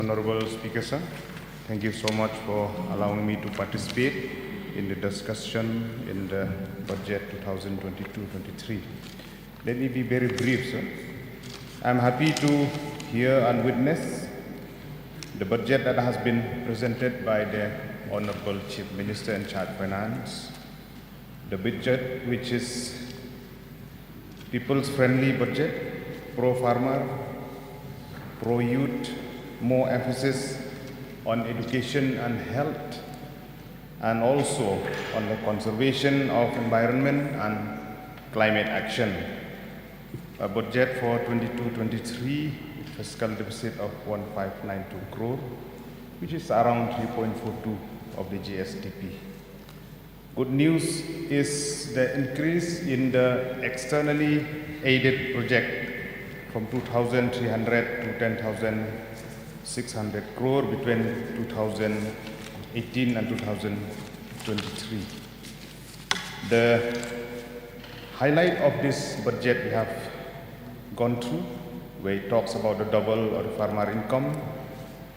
Honorable Speaker, sir, thank you so much for allowing me to participate in the discussion in the budget 2022-23. Let me be very brief, sir. I'm happy to hear and witness the budget that has been presented by the Honorable Chief Minister in charge of Finance. The budget which is people's friendly budget, pro-farmer, pro-youth, more emphasis on education and health, and also on the conservation of environment and climate action. A budget for 22-23 fiscal deficit of 1592 crore, which is around 3.42 of the GSDP. Good news is the increase in the externally aided project from 2,300 to 10,600 crore between 2018 and 2023. The highlight of this budget we have gone through, where it talks about the double of the farmer income,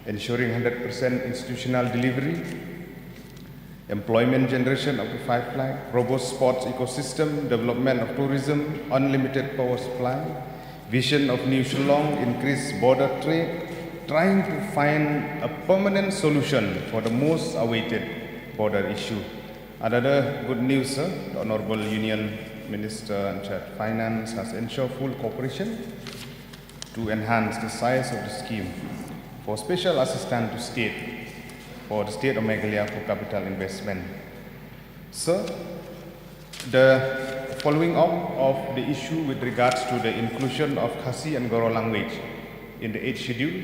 ensuring 100% institutional delivery, employment generation of the 5 flag, robust sports ecosystem, development of tourism, unlimited power supply, vision of New Shillong, increased border trade, trying to find a permanent solution for the most awaited border issue. Another good news, sir, the Honorable Union Minister in charge of Finance has ensured full cooperation to enhance the size of the scheme for special assistance to state for the state of Meghalaya for capital investment. Sir, the following up of the issue with regards to the inclusion of Khasi and Goro language in the 8th schedule,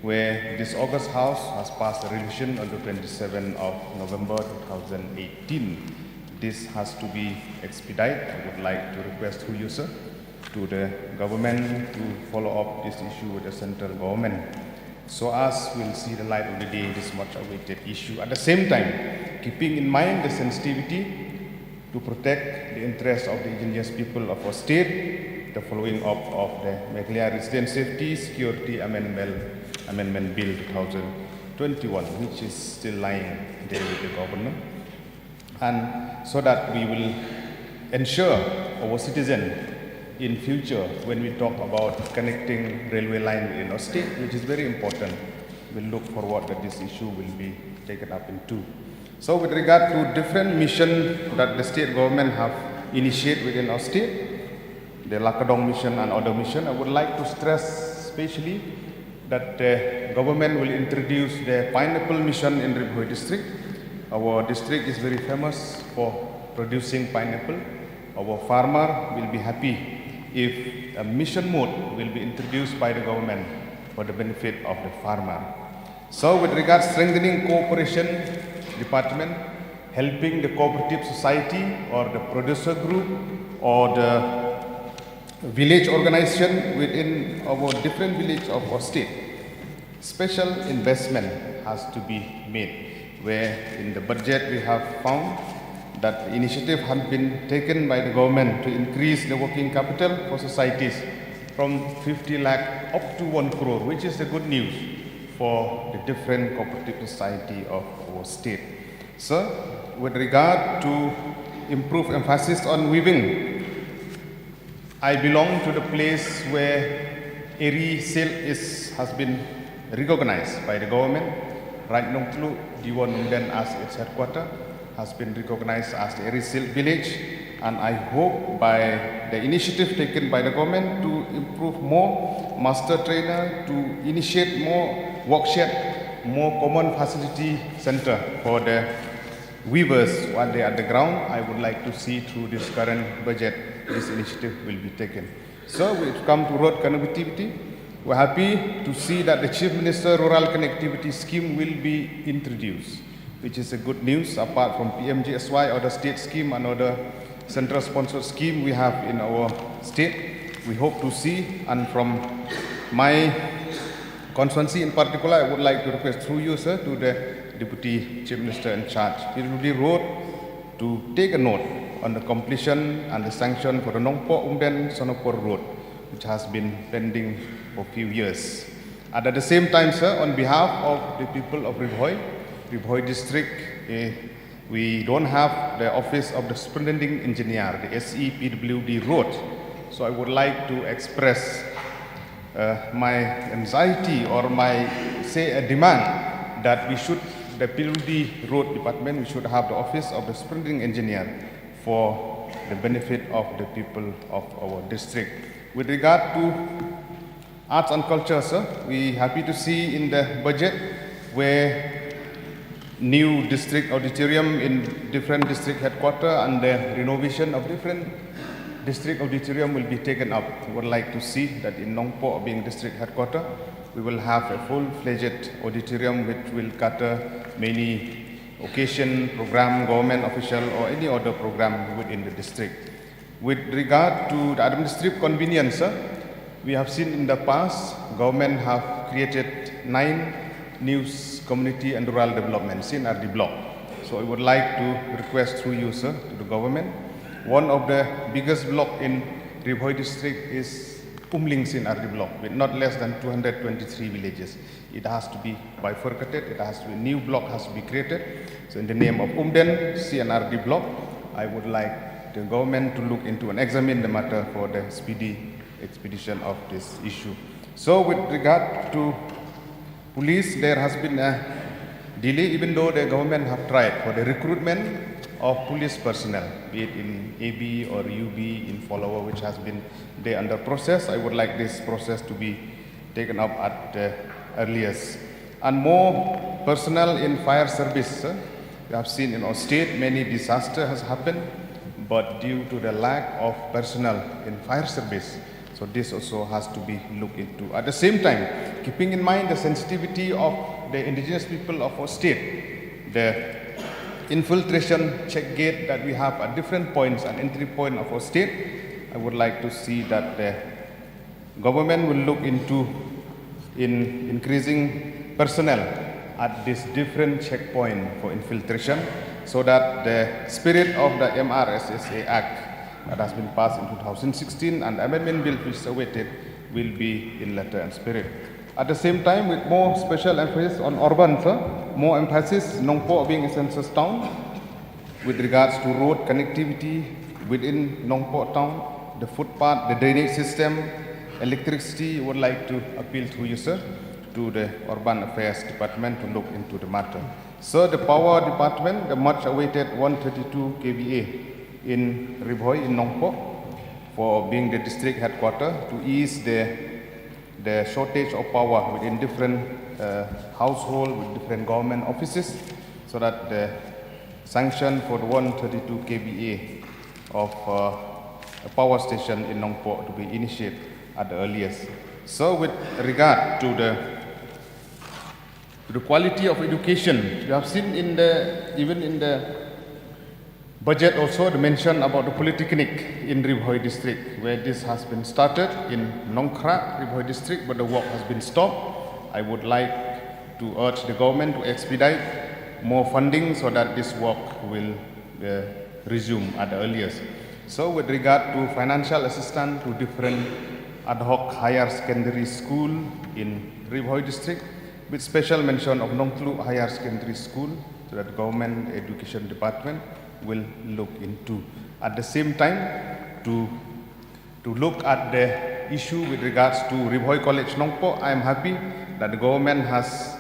where this August House has passed a resolution on the 27th of November 2018. This has to be expedited. I would like to request through you, sir, to the government to follow up this issue with the central government, so as we'll see the light of the day, this much awaited issue. At the same time, keeping in mind the sensitivity to protect the interests of the indigenous people of our state, the following up of the Meghalaya Resident Safety Security Amendment Bill 2021, which is still lying there with the government, and so that we will ensure our citizens in future, when we talk about connecting railway line in our state, which is very important, we'll look forward that this issue will be taken up into. So with regard to different missions that the state government have initiated within our state, the Lakadong mission and other mission, I would like to stress especially that the government will introduce the pineapple mission in the Bhoi district. Our district is very famous for producing pineapple. Our farmer will be happy if a mission mode will be introduced by the government for the benefit of the farmer. So with regard to strengthening cooperation department, helping the cooperative society or the producer group or the village organization within our different village of our state, special investment has to be made, where in the budget we have found that the initiative has been taken by the government to increase the working capital for societies from 50 lakh up to 1 crore, which is the good news for the different cooperative society of our state. Sir, with regard to improved emphasis on weaving, I belong to the place where Eri Sil has been recognized by the government. Right now, Diwan Nungden as its headquarters has been recognized as the Eri Sil village, and I hope by the initiative taken by the government to improve more master trainer, to initiate more workshop, more common facility center for the weavers while they are at the ground, I would like to see through this current budget, this initiative will be taken. So we've come to road connectivity. We're happy to see that the Chief Minister Rural Connectivity Scheme will be introduced, which is a good news apart from PMGSY or the state scheme and other central sponsored scheme we have in our state. We hope to see, and from my constituency in particular, I would like to request through you, sir, to the Deputy Chief Minister in charge, Piludi Road, to take a note on the completion and the sanction for the Nongpo Umden Sonopor Road, which has been pending for a few years. And at the same time, sir, on behalf of the people of Bhoi district, we don't have the office of the superintending engineer, the SEPWD road. So I would like to express my anxiety or my, say, a demand that we should, the PWD road department, we should have the office of the superintending engineer for the benefit of the people of our district. With regard to arts and culture, sir, we happy to see in the budget where new district auditorium in different district headquarters and the renovation of different district auditorium will be taken up. We would like to see that in Nongpo being district headquarters, we will have a full-fledged auditorium which will cater many occasion, program, government official or any other program within the district. With regard to the administrative convenience, sir, we have seen in the past, government have created 9 new community and rural developments in RD block. So I would like to request through you, sir, to the government. One of the biggest block in Bhoi district is Umlings in RD block with not less than 223 villages. It has to be bifurcated, it has to be, a new block has to be created. So in the name of Umden, CNRD block, I would like the government to look into and examine the matter for the speedy expedition of this issue. So with regard to police, there has been a delay even though the government have tried for the recruitment of police personnel, be it in AB or UB in follower, which has been there under process. I would like this process to be taken up at the earliest. And more personnel in fire service. We have seen in our state many disasters has happened, but due to the lack of personnel in fire service, so this also has to be looked into. At the same time, keeping in mind the sensitivity of the indigenous people of our state, the infiltration check gate that we have at different points and entry point of our state, I would like to see that the government will look into in increasing personnel at this different checkpoint for infiltration so that the spirit of the MRSSA Act that has been passed in 2016 and amendment bill which is awaited will be in letter and spirit. At the same time, with more special emphasis on urban, sir, more emphasis Nongpo being a census town with regards to road connectivity within Nongpo town, the footpath, the drainage system, electricity. Would like to appeal to you, sir, to the Urban Affairs Department to look into the matter. So the Power Department, the much awaited 132 kVA in Bhoi in Nongpo for being the district headquarters to ease the shortage of power within different households with different government offices, so that the sanction for the 132 kVA of a power station in Nongpo to be initiated at the earliest. So with regard to the quality of education, you have seen in even in the budget also the mention about the polytechnic in Bhoi district, where this has been started in Nongkra, Bhoi district, but the work has been stopped. I would like to urge the government to expedite more funding so that this work will resume at the earliest. So with regard to financial assistance to different ad hoc higher secondary school in Bhoi district, with special mention of Nongtlu Higher Secondary School, so that government education department will look into. At the same time, to look at the issue with regards to Bhoi College Nongpo, I am happy that the government has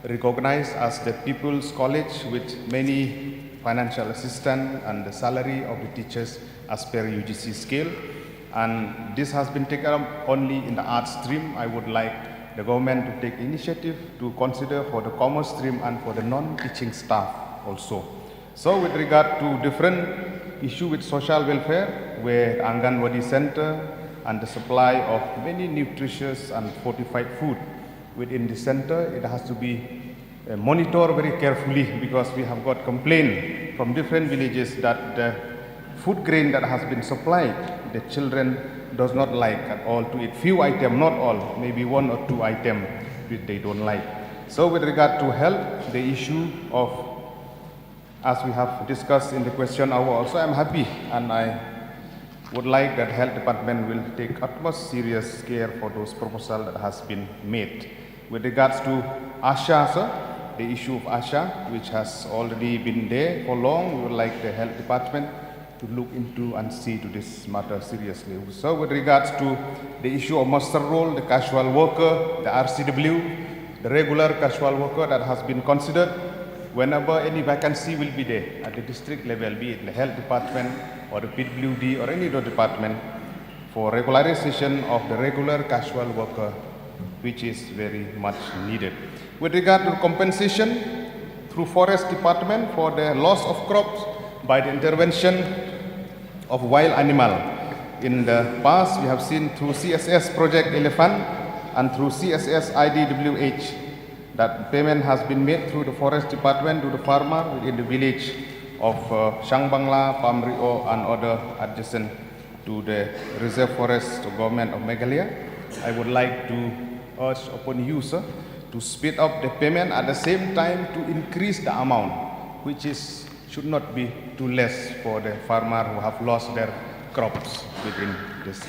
recognized as the People's College with many financial assistance and the salary of the teachers as per UGC scale. And this has been taken up only in the arts stream. I would like the government to take initiative to consider for the commerce stream and for the non-teaching staff also. So with regard to different issue with social welfare, where Anganwadi Center and the supply of many nutritious and fortified food within the center, it has to be monitored very carefully, because we have got complaint from different villages that the food grain that has been supplied, the children does not like at all to eat. Few items, not all, maybe 1 or 2 items which they don't like. So with regard to health, the issue of, as we have discussed in the question hour also, I am happy and I would like that health department will take utmost serious care for those proposals that has been made. With regards to ASHA, sir, the issue of ASHA, which has already been there for long, we would like the health department to look into and see to this matter seriously. So with regards to the issue of muster roll, the casual worker, the RCW, the regular casual worker that has been considered, whenever any vacancy will be there at the district level, be it the health department or the PWD or any other department, for regularization of the regular casual worker, which is very much needed. With regard to compensation through forest department for the loss of crops by the intervention of wild animal. In the past, we have seen through CSS Project Elephant and through CSS IDWH that payment has been made through the forest department to the farmer within the village of Shangbangla, Pamrio and other adjacent to the reserve forest government of Meghalaya. I would like to urge upon you, sir, to speed up the payment at the same time to increase the amount, which should not be too less for the farmer who have lost their crops within this